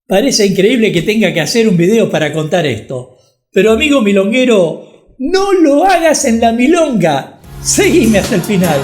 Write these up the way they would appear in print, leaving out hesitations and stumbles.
Parece increíble que tenga que hacer un video para contar esto. Pero amigo milonguero, no lo hagas en la milonga. Seguime hasta el final.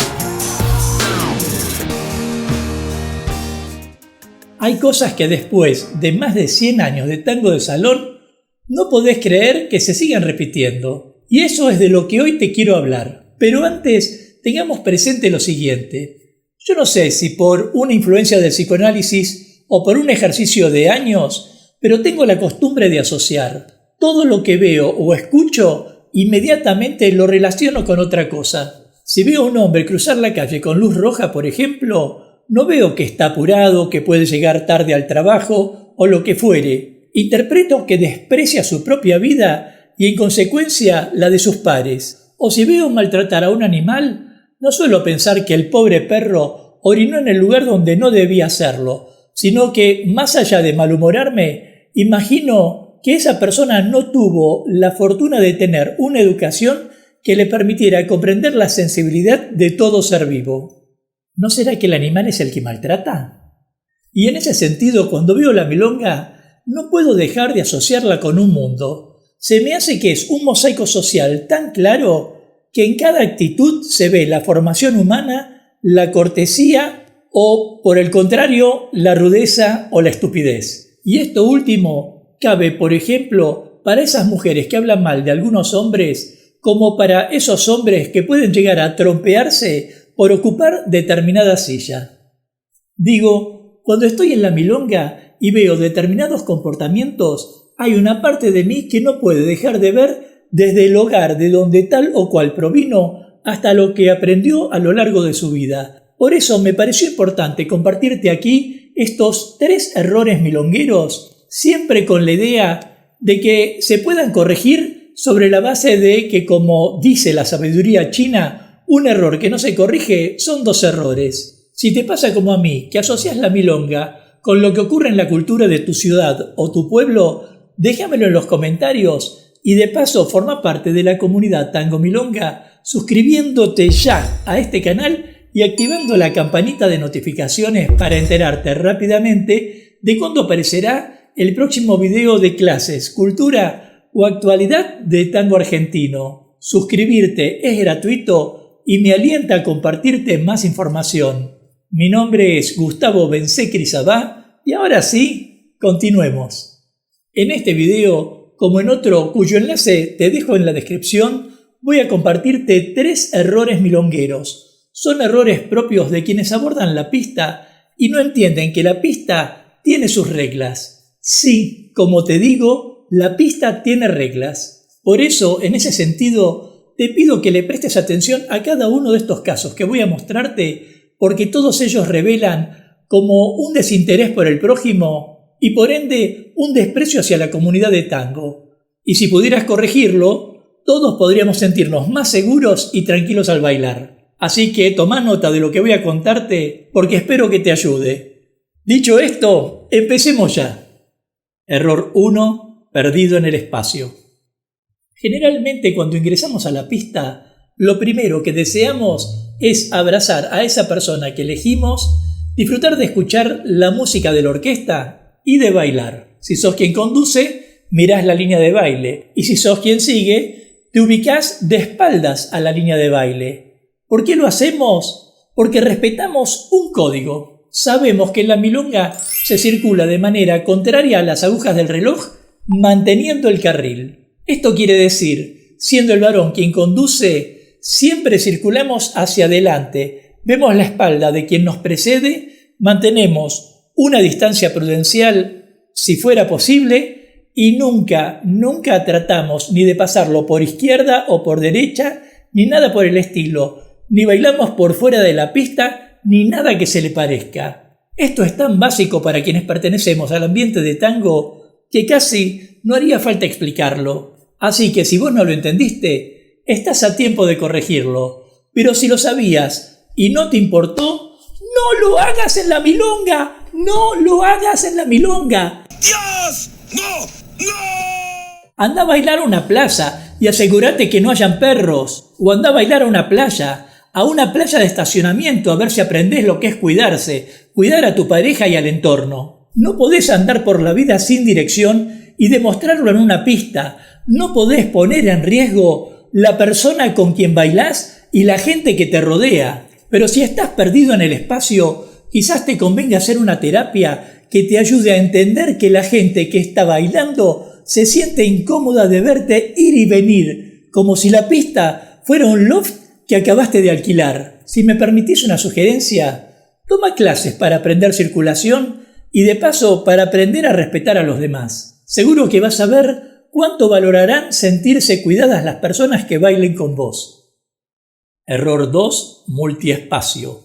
Hay cosas que después de más de 100 años de tango de salón, no podés creer que se sigan repitiendo. Y eso es de lo que hoy te quiero hablar. Pero antes, tengamos presente lo siguiente. Yo no sé si por una influencia del psicoanálisis o por un ejercicio de años, pero tengo la costumbre de asociar todo lo que veo o escucho, inmediatamente lo relaciono con otra cosa. Si veo a un hombre cruzar la calle con luz roja, por ejemplo, no veo que está apurado, que puede llegar tarde al trabajo o lo que fuere. Interpreto que desprecia su propia vida y en consecuencia la de sus pares. O si veo maltratar a un animal, no suelo pensar que el pobre perro orinó en el lugar donde no debía hacerlo, sino que, más allá de malhumorarme, imagino que esa persona no tuvo la fortuna de tener una educación que le permitiera comprender la sensibilidad de todo ser vivo. ¿No será que el animal es el que maltrata? Y en ese sentido, cuando veo la milonga, no puedo dejar de asociarla con un mundo. Se me hace que es un mosaico social tan claro que en cada actitud se ve la formación humana, la cortesía o, por el contrario, la rudeza o la estupidez. Y esto último cabe, por ejemplo, para esas mujeres que hablan mal de algunos hombres, como para esos hombres que pueden llegar a trompearse por ocupar determinada silla. Digo, cuando estoy en la milonga y veo determinados comportamientos, hay una parte de mí que no puede dejar de ver desde el hogar de donde tal o cual provino hasta lo que aprendió a lo largo de su vida. Por eso me pareció importante compartirte aquí estos 3 errores milongueros, siempre con la idea de que se puedan corregir sobre la base de que, como dice la sabiduría china, un error que no se corrige son 2 errores. Si te pasa como a mí, que asocias la milonga con lo que ocurre en la cultura de tu ciudad o tu pueblo, déjamelo en los comentarios y de paso forma parte de la comunidad Tango Milonga suscribiéndote ya a este canal y activando la campanita de notificaciones para enterarte rápidamente de cuándo aparecerá el próximo video de clases, cultura o actualidad de tango argentino. Suscribirte es gratuito y me alienta a compartirte más información. Mi nombre es Gustavo Bencé-Crisabá y ahora sí, continuemos. En este video, como en otro cuyo enlace te dejo en la descripción, voy a compartirte 3 errores milongueros. Son errores propios de quienes abordan la pista y no entienden que la pista tiene sus reglas. Sí, como te digo, la pista tiene reglas. Por eso, en ese sentido, te pido que le prestes atención a cada uno de estos casos que voy a mostrarte, porque todos ellos revelan como un desinterés por el prójimo y por ende un desprecio hacia la comunidad de tango. Y si pudieras corregirlo, todos podríamos sentirnos más seguros y tranquilos al bailar. Así que toma nota de lo que voy a contarte porque espero que te ayude. Dicho esto, empecemos ya. Error 1. Perdido en el espacio. Generalmente cuando ingresamos a la pista, lo primero que deseamos es abrazar a esa persona que elegimos, disfrutar de escuchar la música de la orquesta y de bailar. Si sos quien conduce, mirás la línea de baile y si sos quien sigue, te ubicás de espaldas a la línea de baile. ¿Por qué lo hacemos? Porque respetamos un código. Sabemos que en la milonga se circula de manera contraria a las agujas del reloj, manteniendo el carril. Esto quiere decir, siendo el varón quien conduce, siempre circulamos hacia adelante, vemos la espalda de quien nos precede, mantenemos una distancia prudencial, si fuera posible, y nunca tratamos ni de pasarlo por izquierda o por derecha, ni nada por el estilo. Ni bailamos por fuera de la pista, ni nada que se le parezca. Esto es tan básico para quienes pertenecemos al ambiente de tango que casi no haría falta explicarlo. Así que si vos no lo entendiste, estás a tiempo de corregirlo. Pero si lo sabías y no te importó, ¡no lo hagas en la milonga! ¡No lo hagas en la milonga! ¡Dios! ¡No! ¡No! Anda a bailar a una plaza y asegúrate que no hayan perros. O anda a bailar a una playa de estacionamiento a ver si aprendés lo que es cuidarse, cuidar a tu pareja y al entorno. No podés andar por la vida sin dirección y demostrarlo en una pista. No podés poner en riesgo la persona con quien bailás y la gente que te rodea. Pero si estás perdido en el espacio, quizás te convenga hacer una terapia que te ayude a entender que la gente que está bailando se siente incómoda de verte ir y venir, como si la pista fuera un loft que acabaste de alquilar. Si me permitís una sugerencia, toma clases para aprender circulación y de paso para aprender a respetar a los demás. Seguro que vas a ver cuánto valorarán sentirse cuidadas las personas que bailen con vos. Error 2. Multiespacio.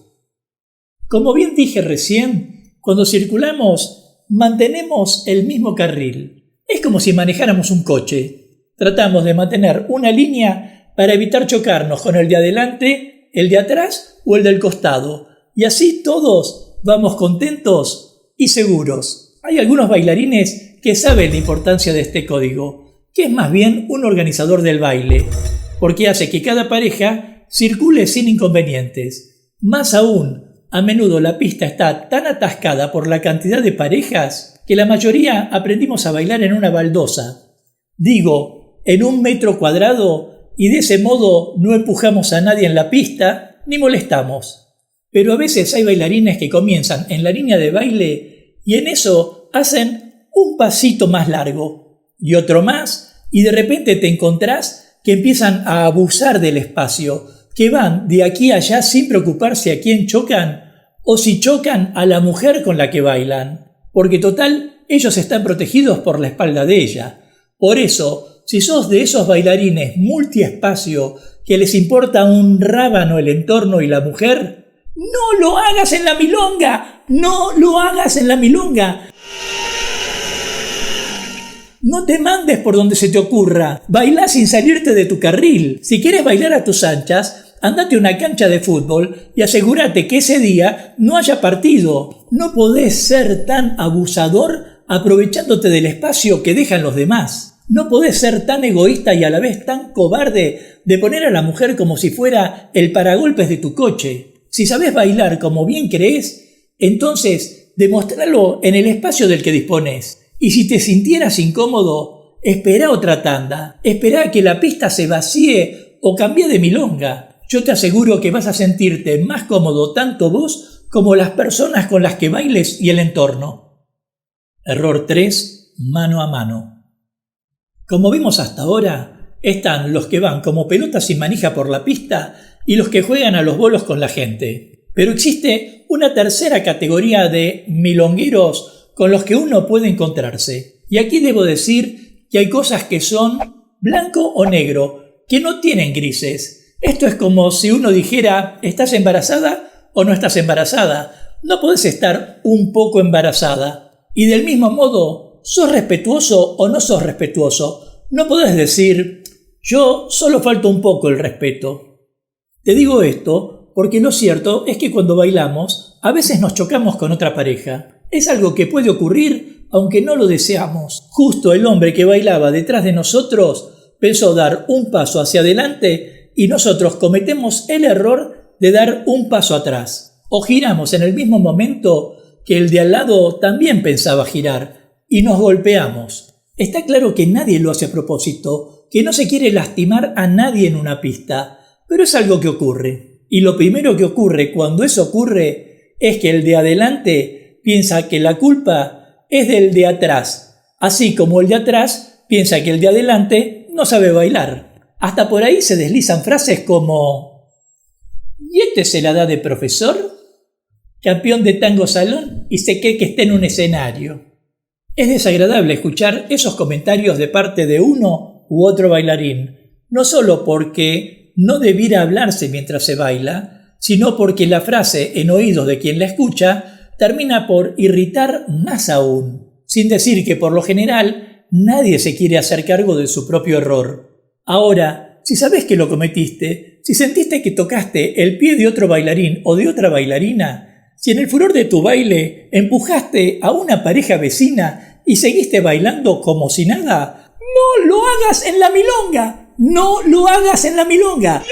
Como bien dije recién, cuando circulamos mantenemos el mismo carril. Es como si manejáramos un coche. Tratamos de mantener una línea para evitar chocarnos con el de adelante, el de atrás o el del costado. Y así todos vamos contentos y seguros. Hay algunos bailarines que saben la importancia de este código, que es más bien un organizador del baile, porque hace que cada pareja circule sin inconvenientes. Más aún, a menudo la pista está tan atascada por la cantidad de parejas que la mayoría aprendimos a bailar en una baldosa. Digo, en 1 metro cuadrado, y de ese modo no empujamos a nadie en la pista ni molestamos. Pero a veces hay bailarines que comienzan en la línea de baile y en eso hacen un pasito más largo y otro más, y de repente te encontrás que empiezan a abusar del espacio, que van de aquí a allá sin preocuparse a quién chocan o si chocan a la mujer con la que bailan, porque total, ellos están protegidos por la espalda de ella. Por eso, si sos de esos bailarines multiespacio que les importa un rábano el entorno y la mujer, ¡no lo hagas en la milonga! ¡No lo hagas en la milonga! No te mandes por donde se te ocurra. Bailá sin salirte de tu carril. Si quieres bailar a tus anchas, andate a una cancha de fútbol y asegúrate que ese día no haya partido. No podés ser tan abusador aprovechándote del espacio que dejan los demás. No podés ser tan egoísta y a la vez tan cobarde de poner a la mujer como si fuera el paragolpes de tu coche. Si sabés bailar como bien crees, entonces demostralo en el espacio del que dispones. Y si te sintieras incómodo, espera otra tanda, espera a que la pista se vacíe o cambie de milonga. Yo te aseguro que vas a sentirte más cómodo tanto vos como las personas con las que bailes y el entorno. Error 3. Mano a mano. Como vimos hasta ahora, están los que van como pelotas sin manija por la pista y los que juegan a los bolos con la gente. Pero existe una tercera categoría de milongueros con los que uno puede encontrarse. Y aquí debo decir que hay cosas que son blanco o negro, que no tienen grises. Esto es como si uno dijera, ¿estás embarazada o no estás embarazada? No podés estar un poco embarazada. Y del mismo modo, ¿sos respetuoso o no sos respetuoso? No podés decir, yo solo falto un poco el respeto. Te digo esto porque lo cierto es que cuando bailamos, a veces nos chocamos con otra pareja. Es algo que puede ocurrir aunque no lo deseamos. Justo el hombre que bailaba detrás de nosotros pensó dar un paso hacia adelante y nosotros cometemos el error de dar un paso atrás. O giramos en el mismo momento que el de al lado también pensaba girar y nos golpeamos. Está claro que nadie lo hace a propósito, que no se quiere lastimar a nadie en una pista, pero es algo que ocurre. Y lo primero que ocurre cuando eso ocurre es que el de adelante piensa que la culpa es del de atrás, así como el de atrás piensa que el de adelante no sabe bailar. Hasta por ahí se deslizan frases como ¿y este se la da de profesor? Campeón de tango salón y se cree que está en un escenario. Es desagradable escuchar esos comentarios de parte de uno u otro bailarín, no solo porque no debiera hablarse mientras se baila, sino porque la frase en oídos de quien la escucha termina por irritar más aún, sin decir que por lo general nadie se quiere hacer cargo de su propio error. Ahora, si sabés que lo cometiste, si sentiste que tocaste el pie de otro bailarín o de otra bailarina, si en el furor de tu baile empujaste a una pareja vecina y seguiste bailando como si nada, ¡no lo hagas en la milonga! ¡No lo hagas en la milonga!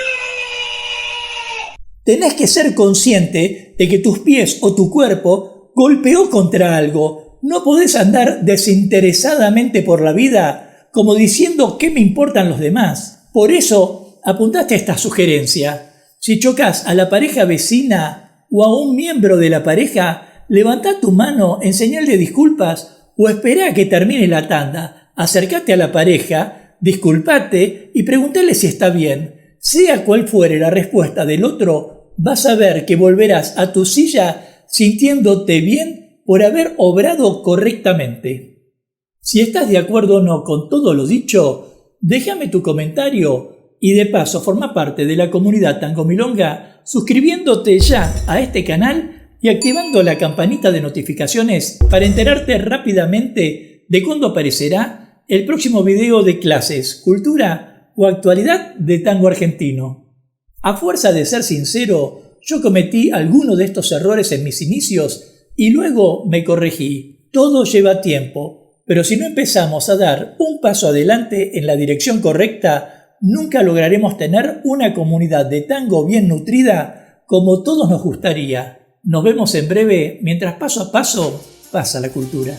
Tenés que ser consciente de que tus pies o tu cuerpo golpeó contra algo no podés andar desinteresadamente por la vida como diciendo qué me importan los demás. Por eso, apuntaste a esta sugerencia. Si chocas a la pareja vecina o a un miembro de la pareja, levantá tu mano en señal de disculpas o esperá a que termine la tanda. Acércate a la pareja, disculpate y preguntale si está bien. Sea cual fuere la respuesta del otro, vas a ver que volverás a tu silla sintiéndote bien por haber obrado correctamente. Si estás de acuerdo o no con todo lo dicho, déjame tu comentario y de paso forma parte de la comunidad Tango Milonga suscribiéndote ya a este canal y activando la campanita de notificaciones para enterarte rápidamente de cuándo aparecerá el próximo video de clases, cultura o actualidad de tango argentino. A fuerza de ser sincero, yo cometí algunos de estos errores en mis inicios y luego me corregí. Todo lleva tiempo, pero si no empezamos a dar un paso adelante en la dirección correcta, nunca lograremos tener una comunidad de tango bien nutrida como todos nos gustaría. Nos vemos en breve mientras paso a paso pasa la cultura.